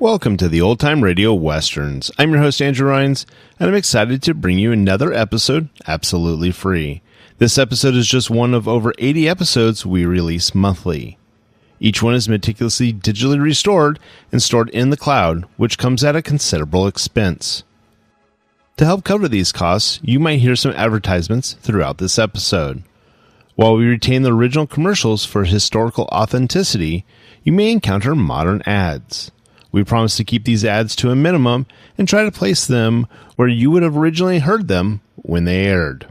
Welcome to the Old Time Radio Westerns. I'm your host, Andrew Rhines, and I'm excited to bring you another episode absolutely free. This episode is just one of over 80 episodes we release monthly. Each one is meticulously digitally restored and stored in the cloud, which comes at a considerable expense. To help cover these costs, you might hear some advertisements throughout this episode. While we retain the original commercials for historical authenticity, you may encounter modern ads. We promise to keep these ads to a minimum and try to place them where you would have originally heard them when they aired.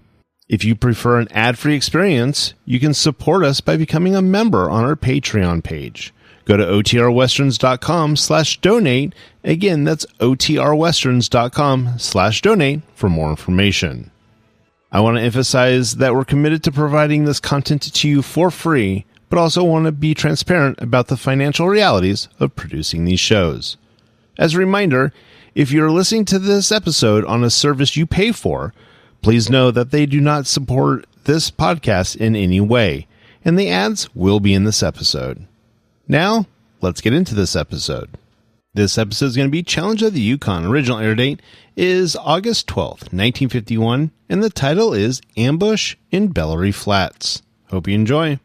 If you prefer an ad-free experience, you can support us by becoming a member on our Patreon page. Go to otrwesterns.com/donate. Again, that's otrwesterns.com/donate for more information. I want to emphasize that we're committed to providing this content to you for free, but also want to be transparent about the financial realities of producing these shows. As a reminder, if you're listening to this episode on a service you pay for, please know that they do not support this podcast in any way, and the ads will be in this episode. Now, let's get into this episode. This episode is going to be Challenge of the Yukon. Original air date is August 12th, 1951, and the title is Ambush in Bellary Flats. Hope you enjoy.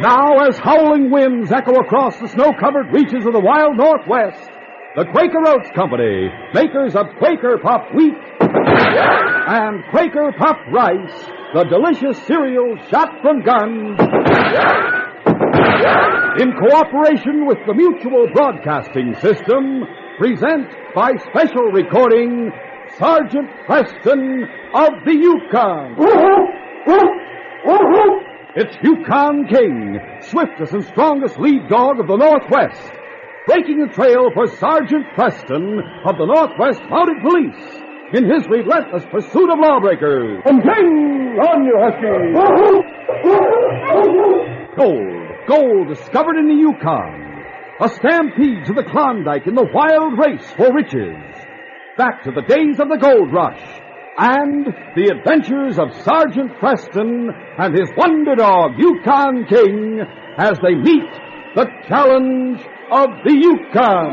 Now, as howling winds echo across the snow-covered reaches of the wild Northwest, the Quaker Oats Company, makers of Quaker Puffed Wheat and Quaker Puffed Rice, the delicious cereal shot from guns, in cooperation with the Mutual Broadcasting System, present by special recording, Sergeant Preston of the Yukon. It's Yukon King, swiftest and strongest lead dog of the Northwest, breaking the trail for Sergeant Preston of the Northwest Mounted Police in his relentless pursuit of lawbreakers. And King, on you, Husky! Gold discovered in the Yukon. A stampede to the Klondike in the wild race for riches. Back to the days of the gold rush. And the adventures of Sergeant Preston and his wonder dog, Yukon King, as they meet the challenge of the Yukon.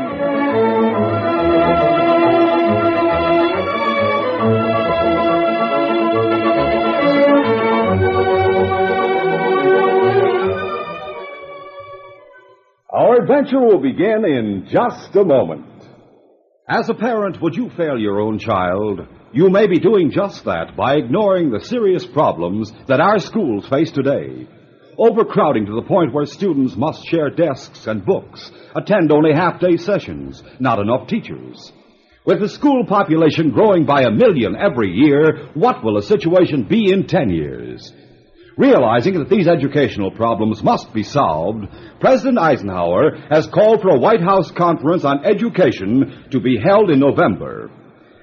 Our adventure will begin in just a moment. As a parent, would you fail your own child? You may be doing just that by ignoring the serious problems that our schools face today. Overcrowding to the point where students must share desks and books, attend only half-day sessions, not enough teachers. With the school population growing by 1 million every year, what will the situation be in 10 years? Realizing that these educational problems must be solved, President Eisenhower has called for a White House conference on education to be held in November.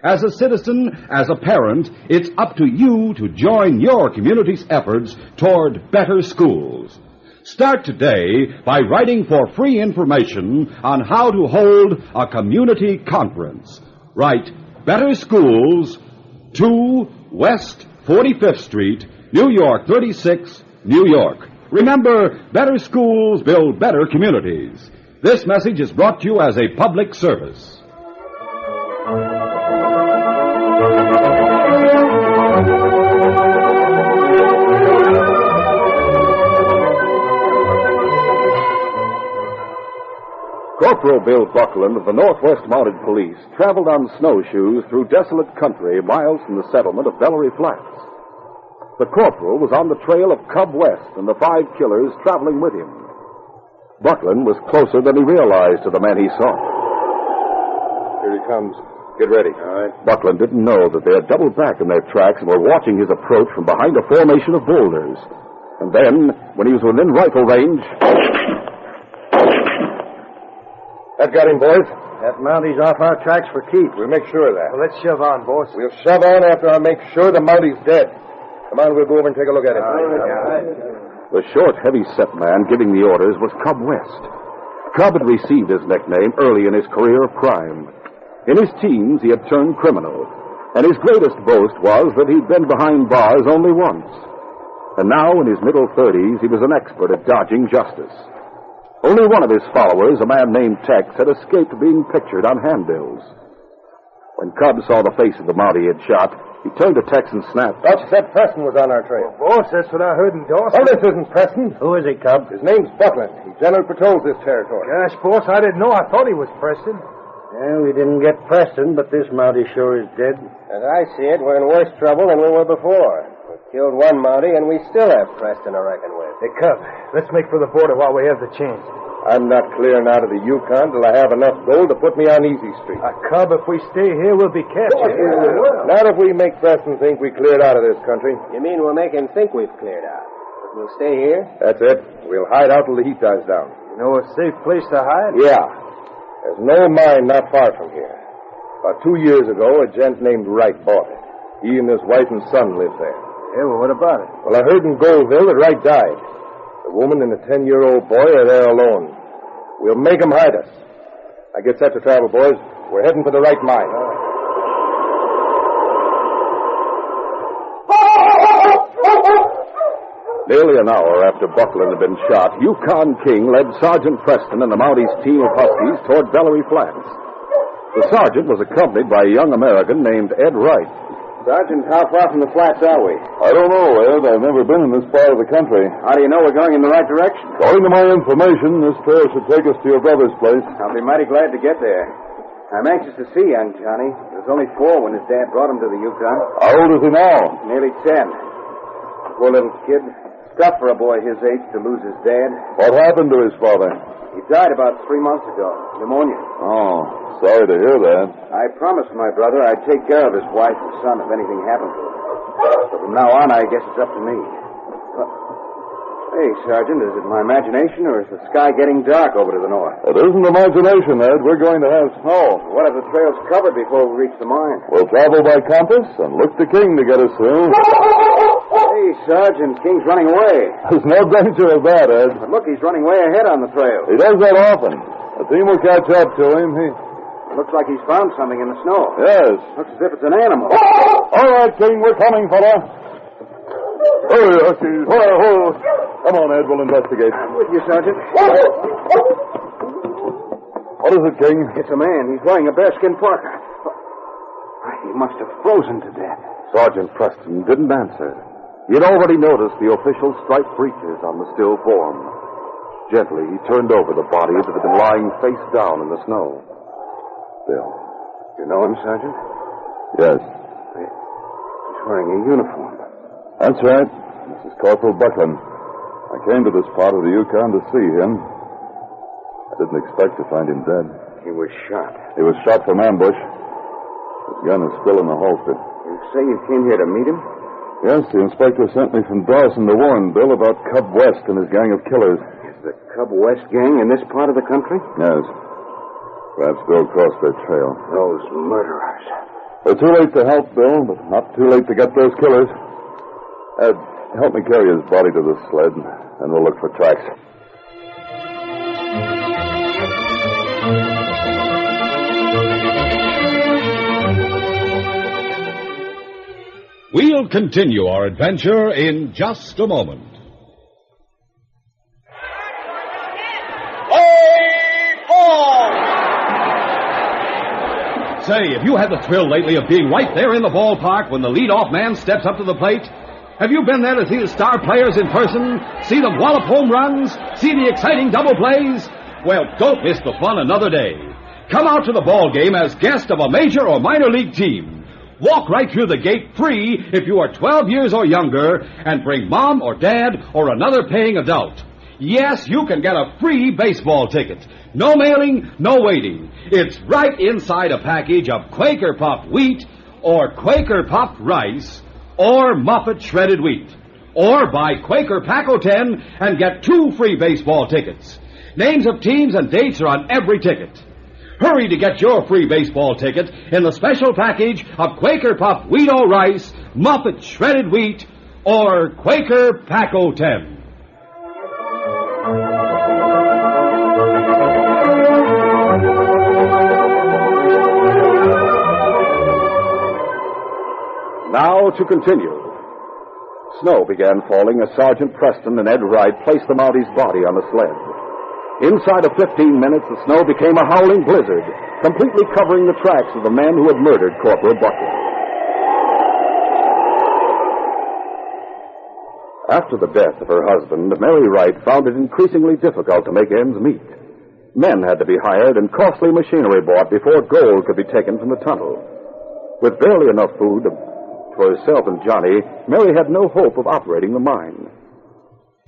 As a citizen, as a parent, it's up to you to join your community's efforts toward better schools. Start today by writing for free information on how to hold a community conference. Write Better Schools, 2 West 45th Street, New York 36, New York. Remember, better schools build better communities. This message is brought to you as a public service. Corporal Bill Buckland of the Northwest Mounted Police traveled on snowshoes through desolate country miles from the settlement of Bellary Flats. The corporal was on the trail of Cub West and the 5 killers traveling with him. Buckland was closer than he realized to the man he sought. Here he comes. Get ready. All right. Buckland didn't know that they had doubled back in their tracks and were watching his approach from behind a formation of boulders. And then, when he was within rifle range... That got him, boys. That Mounties off our tracks for keeps. We'll make sure of that. Well, let's shove on, boss. We'll shove on after I make sure the Mountie's dead. Come on, we'll go over and take a look at him. The short, heavy-set man giving the orders was Cub West. Cub had received his nickname early in his career of crime. In his teens, he had turned criminal, and his greatest boast was that he'd been behind bars only once. And now, in his middle 30s, he was an expert at dodging justice. Only one of his followers, a man named Tex, had escaped being pictured on handbills. When Cub saw the face of the Mountie he had shot, he turned to Tex and snapped. Thought you said Preston was on our trail. Well, boss, that's what I heard in Dawson. Oh, this isn't Preston. Who is he, Cub? His name's Buckland. He generally patrols this territory. Gosh, boss, I didn't know. I thought he was Preston. Well, we didn't get Preston, but this Mountie sure is dead. As I see it, we're in worse trouble than we were before. We killed one Mountie, and we still have Preston to reckon with. Hey, Cub, let's make for the border while we have the chance. I'm not clearing out of the Yukon till I have enough gold to put me on Easy Street. Cub, if we stay here, we'll be captured. Not if we make Preston think we cleared out of this country. You mean we'll make him think we've cleared out? But we'll stay here? That's it. We'll hide out till the heat dies down. You know a safe place to hide? Yeah. There's no mine not far from here. About 2 years ago, a gent named Wright bought it. He and his wife and son live there. Yeah, well, what about it? Well, I heard in Goldville that Wright died. The woman and the 10-year-old boy are there alone. We'll make them hide us. I get set to travel, boys. We're heading for the Wright mine. Nearly an hour after Buckland had been shot, Yukon King led Sergeant Preston and the Mountie's team of Huskies toward Bellary Flats. The sergeant was accompanied by a young American named Ed Wright. Sergeant, how far from the flats are we? I don't know, Ed. I've never been in this part of the country. How do you know we're going in the right direction? According to my information, this trail should take us to your brother's place. I'll be mighty glad to get there. I'm anxious to see young Johnny. He was only 4 when his dad brought him to the Yukon. How old is he now? Nearly 10. Poor little kid. Tough for a boy his age to lose his dad. What happened to his father? He died about 3 months ago. Pneumonia. Oh, sorry to hear that. I promised my brother I'd take care of his wife and son if anything happened to him. So from now on, I guess it's up to me. Hey, Sergeant, is it my imagination or is the sky getting dark over to the north? It isn't imagination, Ed. We're going to have snow. What if the trail's covered before we reach the mine? We'll travel by compass and look to King to get us through. Hey, Sergeant, King's running away. There's no danger of that, Ed. But look, he's running way ahead on the trail. He does that often. The team will catch up to him. Looks like he's found something in the snow. Yes. Looks as if it's an animal. All right, King, we're coming, fella. Oh, Huskies. Come on, Ed, we'll investigate. I'm with you, Sergeant. What is it, King? It's a man. He's wearing a bearskin parka. He must have frozen to death. Sergeant Preston didn't answer. He had already noticed the official striped breeches on the still form. Gently, he turned over the body that had been lying face down in the snow. Bill. You know him, Sergeant? Yes. He's wearing a uniform. That's right. This is Corporal Buckland. I came to this part of the Yukon to see him. I didn't expect to find him dead. He was shot. He was shot from ambush. His gun is still in the holster. You say you came here to meet him? Yes, the inspector sent me from Dawson to warn Bill about Cub West and his gang of killers. Is the Cub West gang in this part of the country? Yes. Perhaps Bill crossed their trail. Those murderers. They're too late to help Bill, but not too late to get those killers. Ed, help me carry his body to the sled, and we'll look for tracks. We'll continue our adventure in just a moment. Say, have you had the thrill lately of being right there in the ballpark when the leadoff man steps up to the plate? Have you been there to see the star players in person, see them wallop home runs, see the exciting double plays? Well, don't miss the fun another day. Come out to the ball game as guest of a major or minor league team. Walk right through the gate free if you are 12 years or younger and bring mom or dad or another paying adult. Yes, you can get a free baseball ticket. No mailing, no waiting. It's right inside a package of Quaker Puffed wheat or Quaker Puffed rice or Muffet shredded wheat. Or buy Quaker Pack-O-10 and get 2 free baseball tickets. Names of teams and dates are on every ticket. Hurry to get your free baseball ticket in the special package of Quaker Puffed wheat or rice, Muffet shredded wheat, or Quaker Pack-O-10. Now to continue. Snow began falling as Sergeant Preston and Ed Wright placed the Mountie's body on the sled. Inside of 15 minutes, the snow became a howling blizzard, completely covering the tracks of the men who had murdered Corporal Buckland. After the death of her husband, Mary Wright found it increasingly difficult to make ends meet. Men had to be hired and costly machinery bought before gold could be taken from the tunnel. With barely enough food for herself and Johnny, Mary had no hope of operating the mine.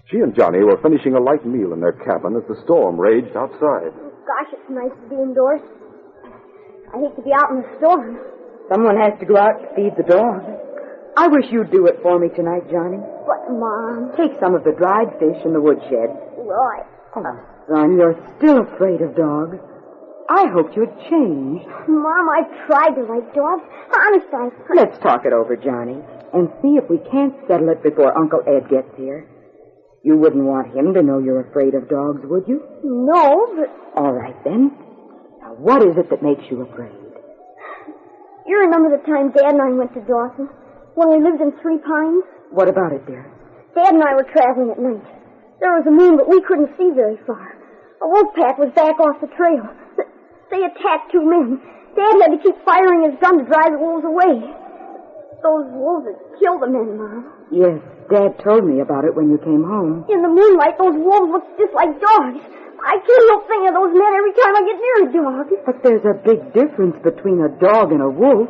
She and Johnny were finishing a light meal in their cabin as the storm raged outside. Oh, gosh, it's nice to be indoors. I hate to be out in the storm. Someone has to go out to feed the dog. I wish you'd do it for me tonight, Johnny. But, Mom... Take some of the dried fish in the woodshed. Right. Oh, son, you're still afraid of dogs. I hoped you'd change. Mom, I've tried to like dogs. Honest, Let's talk it over, Johnny, and see if we can't settle it before Uncle Ed gets here. You wouldn't want him to know you're afraid of dogs, would you? No, but... All right, then. Now, what is it that makes you afraid? You remember the time Dad and I went to Dawson, when we lived in Three Pines? What about it, dear? Dad and I were traveling at night. There was a moon, but we couldn't see very far. A wolf pack was back off the trail. They attacked 2 men. Dad had to keep firing his gun to drive the wolves away. Those wolves had killed the men, Mom. Yes, Dad told me about it when you came home. In the moonlight, those wolves looked just like dogs. I can't help thinking of those men every time I get near a dog. But there's a big difference between a dog and a wolf.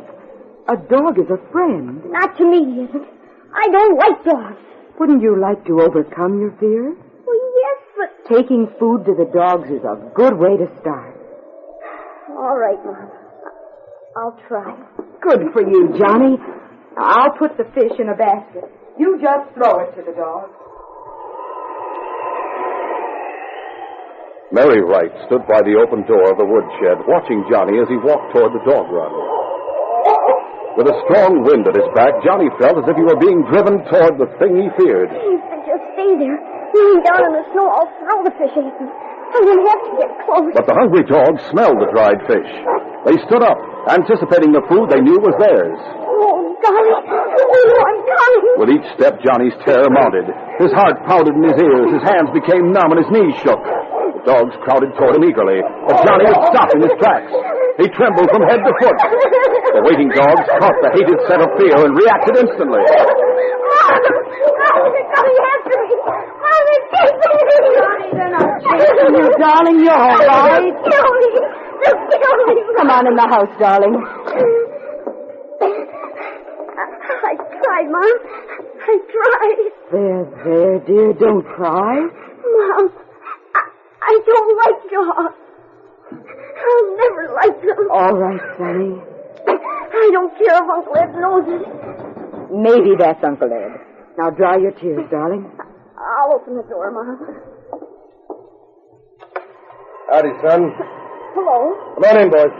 A dog is a friend. Not to me, he isn't. I don't like dogs. Wouldn't you like to overcome your fear? Well, yes, but... Taking food to the dogs is a good way to start. All right, Mom. I'll try. Good for you, Johnny. I'll put the fish in a basket. You just throw it to the dog. Mary Wright stood by the open door of the woodshed, watching Johnny as he walked toward the dog run. With a strong wind at his back, Johnny felt as if he were being driven toward the thing he feared. If I just stay there, lying down in the snow, I'll throw the fish at him. I won't have to get close. But the hungry dogs smelled the dried fish. They stood up, anticipating the food they knew was theirs. Oh, golly. Oh, I'm coming. With each step, Johnny's terror mounted. His heart pounded in his ears, his hands became numb, and his knees shook. The dogs crowded toward him eagerly, but Johnny would stop in his tracks. He trembled from head to foot. The waiting dogs caught the hated scent of fear and reacted instantly. Mom, they're coming after me. Mom, they're chasing me. Johnny, they're not chasing you, darling. You're all right. They'll kill me. They'll kill me. Come on in the house, darling. I tried, Mom. I tried. There, dear. Don't cry. Mom, I don't like dogs. I'll never like them. All right, Sonny. I don't care if Uncle Ed knows it. Maybe that's Uncle Ed. Now dry your tears, darling. I'll open the door, Mom. Howdy, son. Hello. Come on in, boys.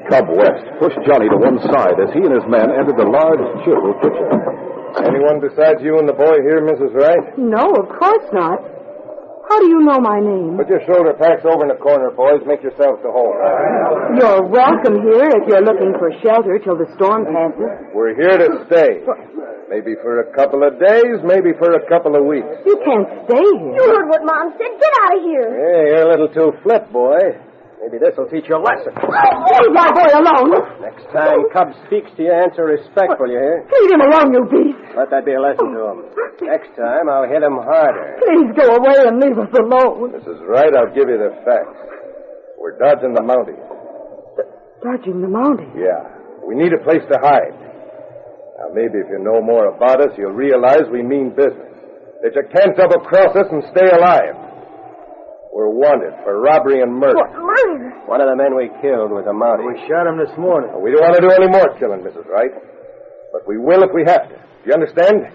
Cub West pushed Johnny to one side as he and his men entered the large, cheerful kitchen. Anyone besides you and the boy here, Mrs. Wright? No, of course not. How do you know my name? Put your shoulder packs over in the corner, boys. Make yourselves to home. You're welcome here if you're looking for shelter till the storm passes. We're here to stay. Maybe for a couple of days, maybe for a couple of weeks. You can't stay You here. heard what Mom said. Get out of here. Hey, you're a little too flip, boy. Maybe this will teach you a lesson. Leave my boy alone. Next time Cub speaks to you, answer respectful, you hear? Leave him alone, you beast. Let that be a lesson to him. Next time, I'll hit him harder. Please go away and leave us alone. Mrs. Wright, I'll give you the facts. We're dodging the Mounties. Dodging the Mounties. Yeah. We need a place to hide. Now, maybe if you know more about us, you'll realize we mean business. That you can't double-cross us and stay alive. We're wanted for robbery and murder. What, murder? One of the men we killed was a Mountie. We shot him this morning. We don't want to do any more killing, Mrs. Wright. But we will if we have to. Do you understand?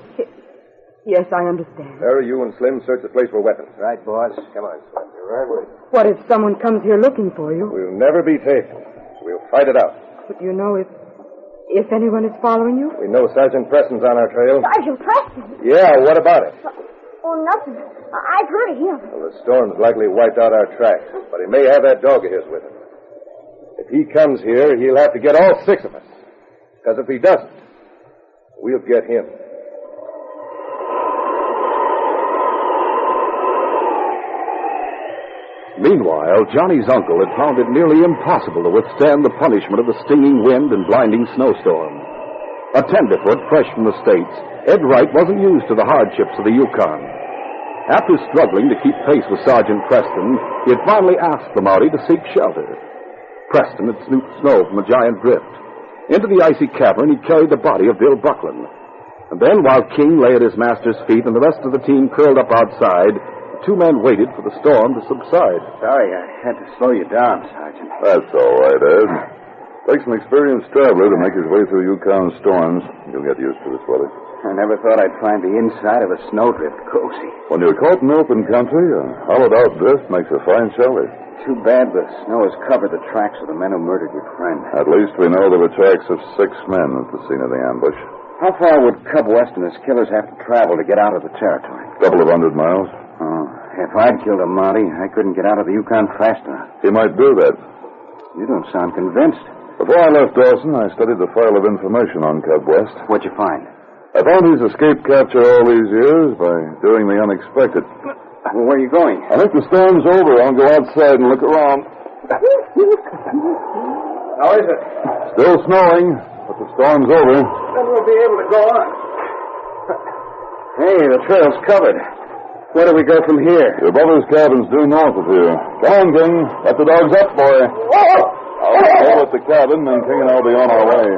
Yes, I understand. Larry, you and Slim search the place for weapons. Right, boss. Come on, Slim. You're right with you. What if someone comes here looking for you? We'll never be taken. We'll fight it out. But do you know if anyone is following you? We know Sergeant Preston's on our trail. Sergeant Preston? Yeah, what about it? Oh, nothing. I've heard of him. Well, the storm's likely wiped out our tracks, but he may have that dog of his with him. If he comes here, he'll have to get all 6 of us. Because if he doesn't, we'll get him. Meanwhile, Johnny's uncle had found it nearly impossible to withstand the punishment of the stinging wind and blinding snowstorm. A tenderfoot fresh from the States, Ed Wright wasn't used to the hardships of the Yukon. After struggling to keep pace with Sergeant Preston, he had finally asked the Mountie to seek shelter. Preston had snooped snow from a giant drift. Into the icy cavern, he carried the body of Bill Buckland. And then, while King lay at his master's feet and the rest of the team curled up outside, the two men waited for the storm to subside. Sorry, I had to slow you down, Sergeant. That's all right, Ed. Takes an experienced traveler to make his way through Yukon storms. You'll get used to this weather. I never thought I'd find the inside of a snowdrift cozy. When you're caught in open country, a hollowed-out drift makes a fine shelter. Too bad the snow has covered the tracks of the men who murdered your friend. At least we know there were tracks of 6 men at the scene of the ambush. How far would Cub West and his killers have to travel to get out of the territory? A couple of 100 miles. Oh, if I'd killed a Mountie, I couldn't get out of the Yukon fast enough. He might do that. You don't sound convinced. Before I left Dawson, I studied the file of information on Cub West. What'd you find? I found he's escaped capture all these years by doing the unexpected. Well, where are you going? I think the storm's over. I'll go outside and look around. How is it? Still snowing, but the storm's over. Then we'll be able to go on. Hey, the trail's covered. Where do we go from here? Your brother's cabin's due north of here. Come on, King. Let the dogs up, boy. I'll call at the cabin, then King and I'll be on our way.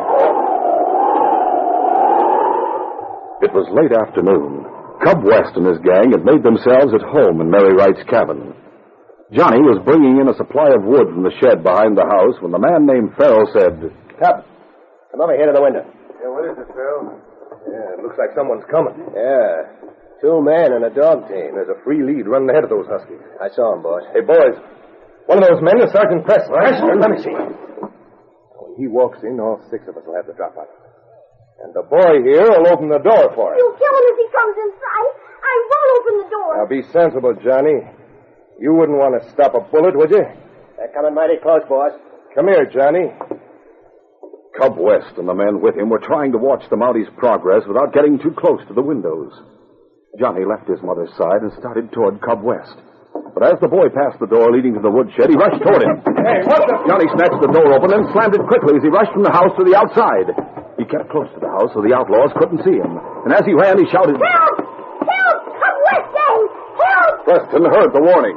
It was late afternoon. Cub West and his gang had made themselves at home in Mary Wright's cabin. Johnny was bringing in a supply of wood from the shed behind the house when the man named Farrell said, Cub, come over here to the window. Yeah, what is it, Phil? Yeah, it looks like someone's coming. Yeah, 2 men and a dog team. There's a free lead running ahead of those huskies. I saw him, boss. Hey, boys, one of those men is Sergeant Preston. Let me see. When he walks in, all 6 of us will have the drop out. And the boy here will open the door for him. You kill him if he comes inside. I won't open the door. Now, be sensible, Johnny. You wouldn't want to stop a bullet, would you? They're coming mighty close, boss. Come here, Johnny. Cub West and the men with him were trying to watch the Mountie's progress without getting too close to the windows. Johnny left his mother's side and started toward Cub West. But as the boy passed the door leading to the woodshed, he rushed toward him. Hey, what the... Johnny snatched the door open and slammed it quickly as he rushed from the house to the outside. He kept close to the house so the outlaws couldn't see him. And as he ran, he shouted, Help! Help! Cub West gang! Help! Preston heard the warning.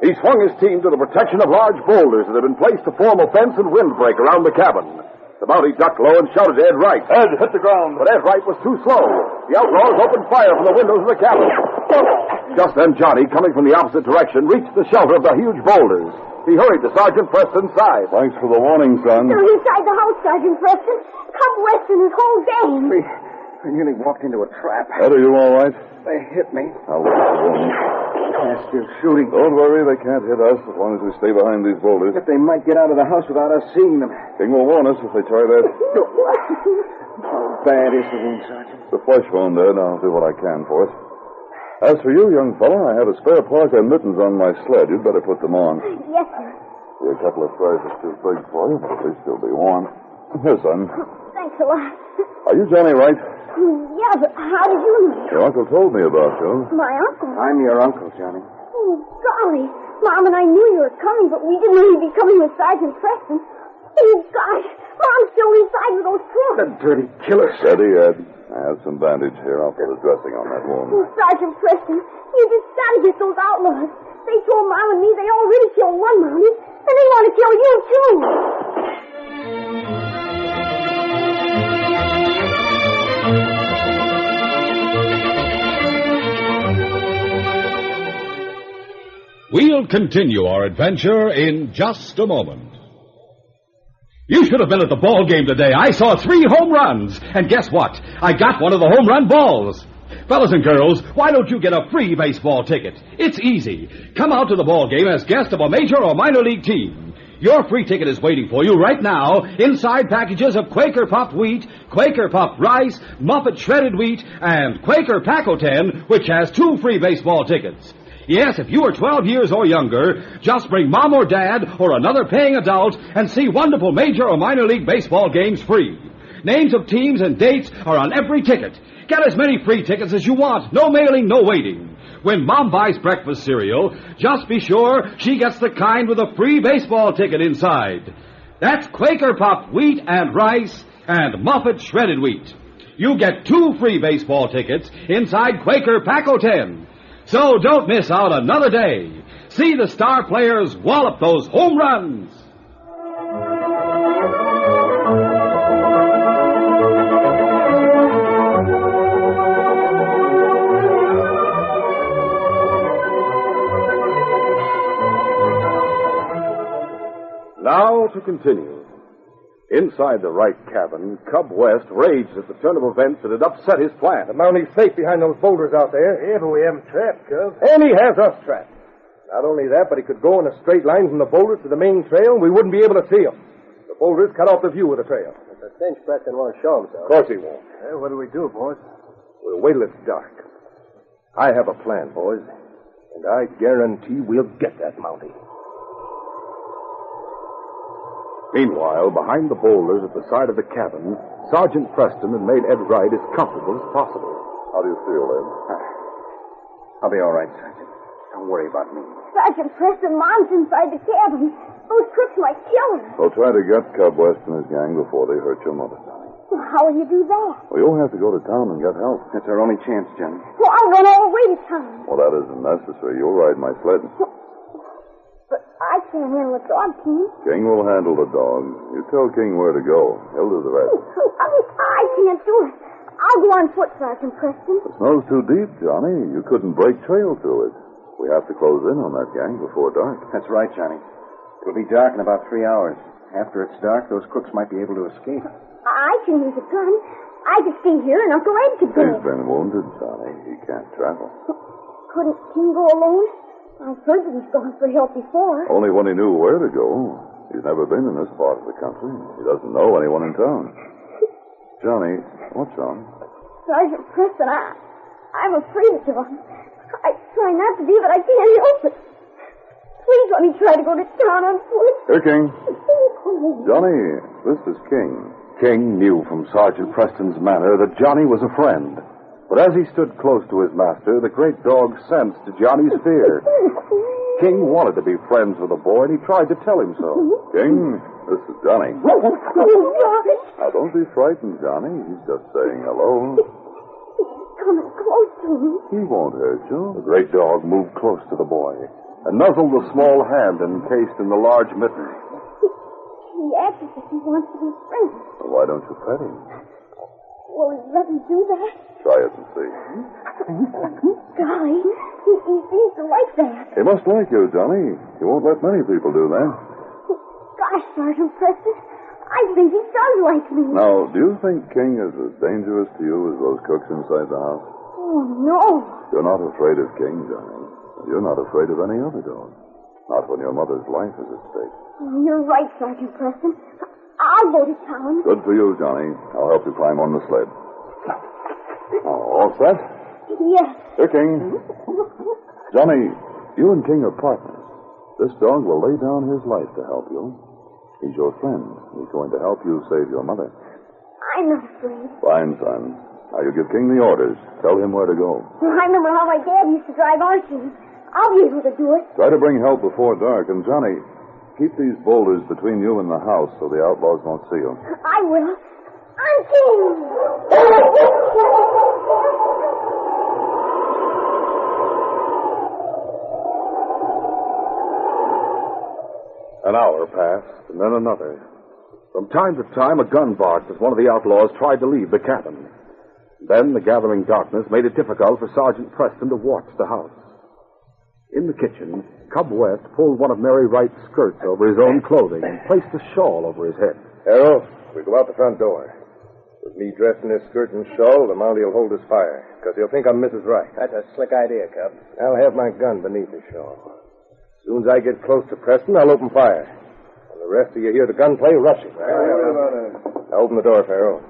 He swung his team to the protection of large boulders that had been placed to form a fence and windbreak around the cabin. The Mountie ducked low and shouted to Ed Wright. Ed, hit the ground. But Ed Wright was too slow. The outlaws opened fire from the windows of the cabin. Just then, Johnny, coming from the opposite direction, reached the shelter of the huge boulders. He hurried to Sergeant Preston's side. Thanks for the warning, son. They're inside the house, Sergeant Preston. Cub West and his whole gang. We nearly walked into a trap. Ed, are you all right? They hit me. I'll look at the wound. They're still shooting. Don't worry, they can't hit us as long as we stay behind these boulders. But they might get out of the house without us seeing them. King will warn us if they try that. How bad is the wound, Sergeant? The flesh wound, Ed. I'll do what I can for it. As for you, young fellow, I have a spare parka and mittens on my sled. You'd better put them on. Yes, sir. A couple of furs are too big for you, but at least you'll be warm. Here, son. Thanks a lot. Are you Johnny Wright? Yeah, but how did you know? Your uncle told me about you. My uncle? I'm your uncle, Johnny. Oh, golly. Mom and I knew you were coming, but we didn't know you'd be coming with Sergeant Preston. Oh, gosh. Mom's still inside with those crooks. The dirty killers. Steady, Ed. I have some bandage here. I'll put a dressing on that wound. Oh, Sergeant Preston, you just gotta get those outlaws. They told Mom and me they already killed one Mountie, and they want to kill you, too. We'll continue our adventure in just a moment. You should have been at the ball game today. I saw 3 home runs. And guess what? I got one of the home run balls. Fellas and girls, why don't you get a free baseball ticket? It's easy. Come out to the ball game as guest of a major or minor league team. Your free ticket is waiting for you right now inside packages of Quaker Puffed Wheat, Quaker Puffed Rice, Muffet Shredded Wheat, and Quaker Pack-O-Ten, which has 2 free baseball tickets. Yes, if you are 12 years or younger, just bring Mom or Dad or another paying adult and see wonderful major or minor league baseball games free. Names of teams and dates are on every ticket. Get as many free tickets as you want. No mailing, no waiting. When Mom buys breakfast cereal, just be sure she gets the kind with a free baseball ticket inside. That's Quaker Puffed wheat and rice and Muffet shredded wheat. You get 2 free baseball tickets inside Quaker Pack-O-10. So don't miss out another day. See the star players wallop those home runs. Now to continue. Inside the Wright cabin, Cub West raged at the turn of events that had upset his plan. The Mounties safe behind those boulders out there. Yeah, but we haven't trapped, Cub. And he has us trapped. Not only that, but he could go in a straight line from the boulders to the main trail, and we wouldn't be able to see him. The boulders cut off the view of the trail. It's a cinch Preston won't show himself. Of course he won't. What do we do, boys? We'll wait till it's dark. I have a plan, boys, and I guarantee we'll get that Mountie. Meanwhile, behind the boulders at the side of the cabin, Sergeant Preston had made Ed Wright as comfortable as possible. How do you feel, Ed? I'll be all right, Sergeant. Don't worry about me. Sergeant Preston, Mom's inside the cabin. Those crooks might kill her. We'll try to get Cub West and his gang before they hurt your mother, Johnny. Well, how will you do that? Well, you'll have to go to town and get help. That's our only chance, Johnny. Well, I'll run all the way to town. Well, that isn't necessary. You'll ride my sled. But I can't handle a dog team. King will handle the dog. You tell King where to go. He'll do the rest. I can't do it. I'll go on foot, Sergeant Preston. The snow's too deep, Johnny. You couldn't break trail through it. We have to close in on that gang before dark. That's right, Johnny. It'll be dark in about 3 hours. After it's dark, those crooks might be able to escape. I can use a gun. I could stay here and Uncle Ed could go. He's been wounded, Johnny. He can't travel. Couldn't King go alone? I've heard that he's gone for help before. Only when he knew where to go. He's never been in this part of the country. He doesn't know anyone in town. Johnny, what's wrong? Sergeant Preston, I'm afraid of dogs. I try not to be, but I can't help it. Please let me try to go to town on foot. Here, King. Johnny, this is King. King knew from Sergeant Preston's manner that Johnny was a friend. But as he stood close to his master, the great dog sensed Johnny's fear. King wanted to be friends with the boy, and he tried to tell him so. King, this is Johnny. Oh, gosh. Now, don't be frightened, Johnny. He's just saying hello. Coming close to me. He won't hurt you. The great dog moved close to the boy and nuzzled the small hand encased in the large mitten. He acts as if he wants to be friends. Well, why don't you pet him? Will he let me do that? Try it and see. Golly, he seems to like that. He must like you, Johnny. He won't let many people do that. Gosh, Sergeant Preston, I think he does like me. Now, do you think King is as dangerous to you as those cooks inside the house? Oh, no. You're not afraid of King, Johnny. You're not afraid of any other dog. Not when your mother's life is at stake. Oh, you're right, Sergeant Preston. I'll go to town. Good for you, Johnny. I'll help you climb on the sled. Oh, all set? Yes. Here, King. Johnny, you and King are partners. This dog will lay down his life to help you. He's your friend. He's going to help you save your mother. I'm not afraid. Fine, son. Now, you give King the orders. Tell him where to go. I remember how my dad used to drive our team. I'll be able to do it. Try to bring help before dark. And, Johnny, keep these boulders between you and the house so the outlaws won't see you. I will. I'm King! An hour passed, and then another. From time to time, a gun barked as one of the outlaws tried to leave the cabin. Then the gathering darkness made it difficult for Sergeant Preston to watch the house. In the kitchen, Cub West pulled one of Mary Wright's skirts over his own clothing and placed a shawl over his head. Harold, we go out the front door. With me dressed in this skirt and shawl, the Mountie will hold his fire, because he'll think I'm Mrs. Wright. That's a slick idea, Cub. I'll have my gun beneath the shawl. As soon as I get close to Preston, I'll open fire. When the rest of you hear the gunplay, rush it. Now open the door, Pharaoh.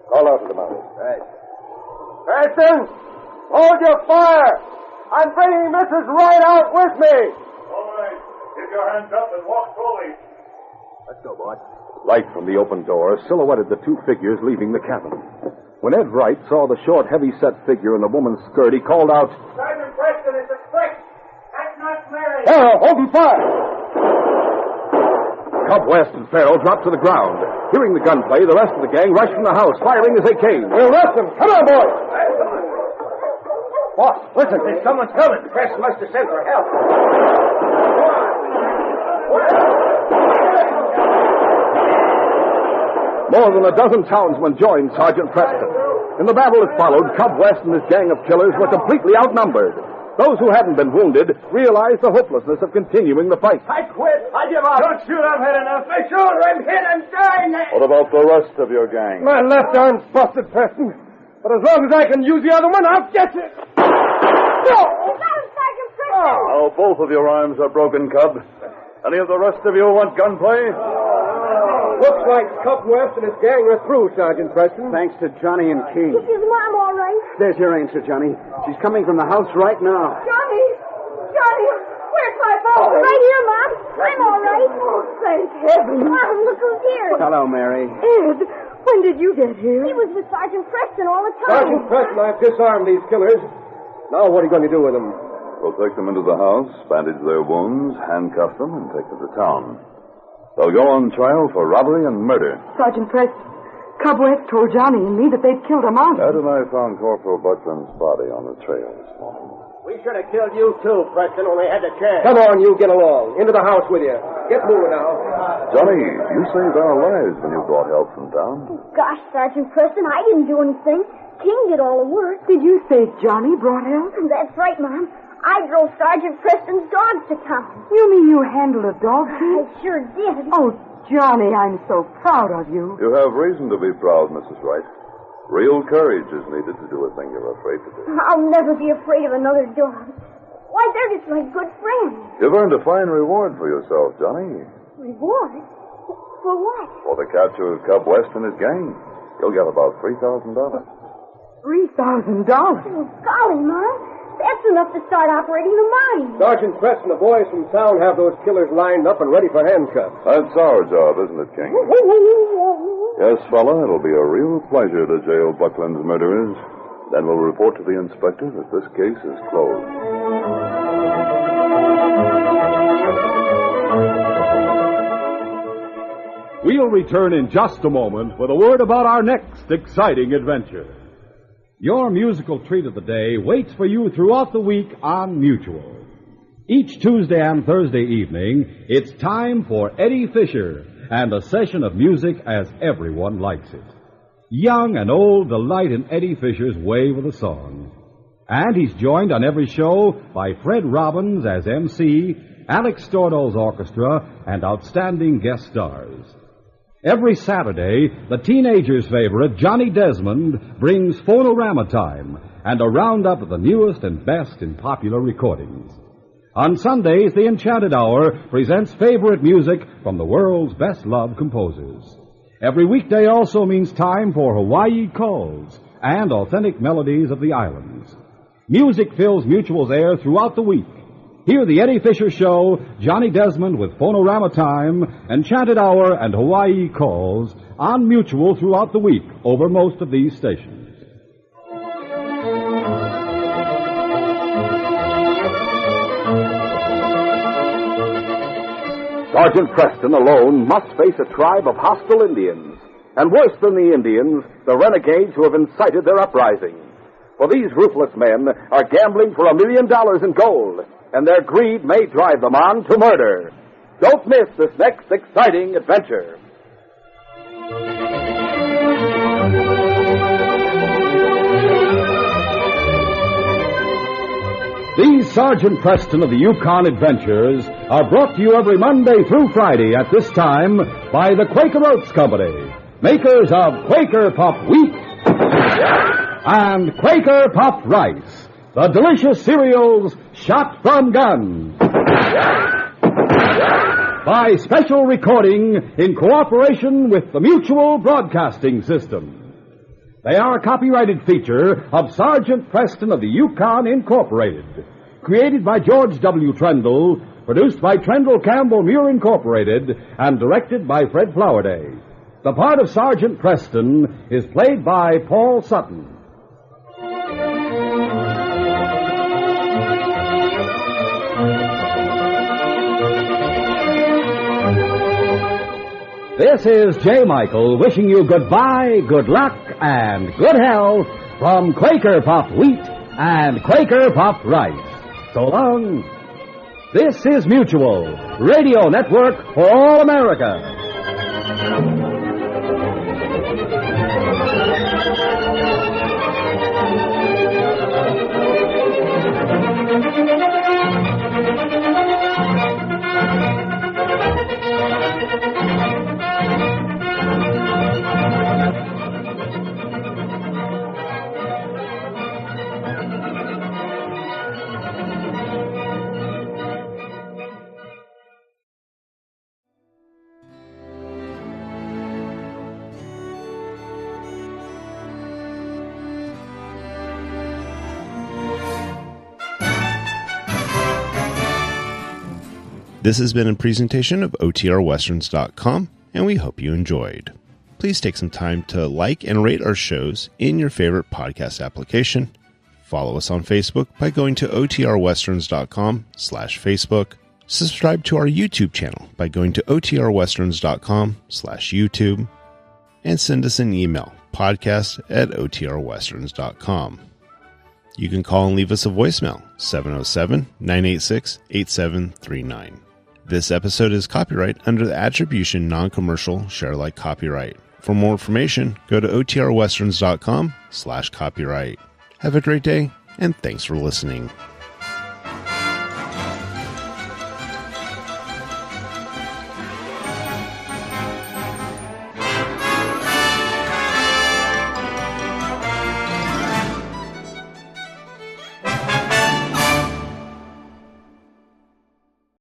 Call out to the Mountie. Right. Preston, hold your fire! I'm bringing Mrs. Wright out with me! All right. Keep your hands up and walk slowly. Let's go, boy. Light from the open door silhouetted the two figures leaving the cabin. When Ed Wright saw the short, heavy-set figure in the woman's skirt, he called out, Sergeant Preston, it's a trick. That's not Mary. "Farrell, open fire!" Cub West and Farrell dropped to the ground. Hearing the gunplay, the rest of the gang rushed from the house, firing as they came. We'll arrest them. Come on, boys. Boss, listen, there's someone coming. Press must have sent for help. More than a dozen townsmen joined Sergeant Preston. In the battle that followed, Cub West and his gang of killers were completely outnumbered. Those who hadn't been wounded realized the hopelessness of continuing the fight. I quit. I give up. Don't shoot. I've had enough. My shoulder, I'm hit. I'm dying. What about the rest of your gang? My left arm's busted, Preston. But as long as I can use the other one, I'll get it. No! Is that a Sergeant Preston? Oh, both of your arms are broken, Cub. Any of the rest of you want gunplay? Looks like Cub West and his gang are through, Sergeant Preston. Thanks to Johnny and King. Is his mom all right? There's your answer, Johnny. She's coming from the house right now. Johnny! Johnny! Where's my phone? Right here, Mom. I'm all right. Oh, thank heaven. Mom, look who's here. Hello, Mary. Ed, when did you get here? He was with Sergeant Preston all the time. Sergeant Preston, I've disarmed these killers. Now what are you going to do with them? We'll take them into the house, bandage their wounds, handcuff them, and take them to town. They'll go on trial for robbery and murder. Sergeant Preston, Cub West told Johnny and me that they'd killed a mountain. Ed and I found Corporal Buckland's body on the trail this morning. We should have killed you too, Preston, when we had the chance. Come on, you get along. Into the house with you. Get moving now. Johnny, you saved our lives when you brought help from town. Gosh, Sergeant Preston, I didn't do anything. King did all the work. Did you say Johnny brought help? That's right, Mom. I drove Sergeant Preston's dogs to town. You mean you handled a dog I team? sure did. Oh, Johnny, I'm so proud of you. You have reason to be proud, Mrs. Wright. Real courage is needed to do a thing you're afraid to do. I'll never be afraid of another dog. Why, they're just my good friends. You've earned a fine reward for yourself, Johnny. Reward? For what? For the capture of Cub West and his gang. You'll get about $3,000. $3,000? Oh, golly, Mom. That's enough to start operating the mine. Sergeant Preston, the boys from town have those killers lined up and ready for handcuffs. That's our job, isn't it, King? Yes, fella, it'll be a real pleasure to jail Buckland's murderers. Then we'll report to the inspector that this case is closed. We'll return in just a moment with a word about our next exciting adventure. Your musical treat of the day waits for you throughout the week on Mutual. Each Tuesday and Thursday evening, it's time for Eddie Fisher and a session of music as everyone likes it. Young and old delight in Eddie Fisher's way with a song. And he's joined on every show by Fred Robbins as MC, Alex Stornall's orchestra, and outstanding guest stars. Every Saturday, the teenager's favorite, Johnny Desmond, brings Phonorama Time and a roundup of the newest and best in popular recordings. On Sundays, the Enchanted Hour presents favorite music from the world's best-loved composers. Every weekday also means time for Hawaii Calls and authentic melodies of the islands. Music fills Mutual's air throughout the week. Hear the Eddie Fisher Show, Johnny Desmond with Phonorama Time, Enchanted Hour, and Hawaii Calls on Mutual throughout the week over most of these stations. Sergeant Preston alone must face a tribe of hostile Indians. And worse than the Indians, the renegades who have incited their uprising. For these ruthless men are gambling for $1 million in gold, and their greed may drive them on to murder. Don't miss this next exciting adventure. These Sergeant Preston of the Yukon adventures are brought to you every Monday through Friday at this time by the Quaker Oats Company, makers of Quaker Puff Wheat and Quaker Puff Rice, the delicious cereals shot from guns. By special recording in cooperation with the Mutual Broadcasting System. They are a copyrighted feature of Sergeant Preston of the Yukon Incorporated, created by George W. Trendle produced by Trendle Campbell Muir Incorporated and directed by Fred Flowerday. The part of Sergeant Preston is played by Paul Sutton. This is J. Michael wishing you goodbye, good luck, and good health from Quaker Puffed Wheat and Quaker Puffed Rice. So long. This is Mutual, Radio Network for all America. This has been a presentation of OTRWesterns.com, and we hope you enjoyed. Please take some time to like and rate our shows in your favorite podcast application. Follow us on Facebook by going to OTRWesterns.com/Facebook. Subscribe to our YouTube channel by going to OTRWesterns.com/YouTube. And send us an email, podcast@OTRWesterns.com. You can call and leave us a voicemail, 707-986-8739. This episode is copyright under the Attribution Non-Commercial Share-alike copyright. For more information, go to OTRWesterns.com/copyright. Have a great day, and thanks for listening.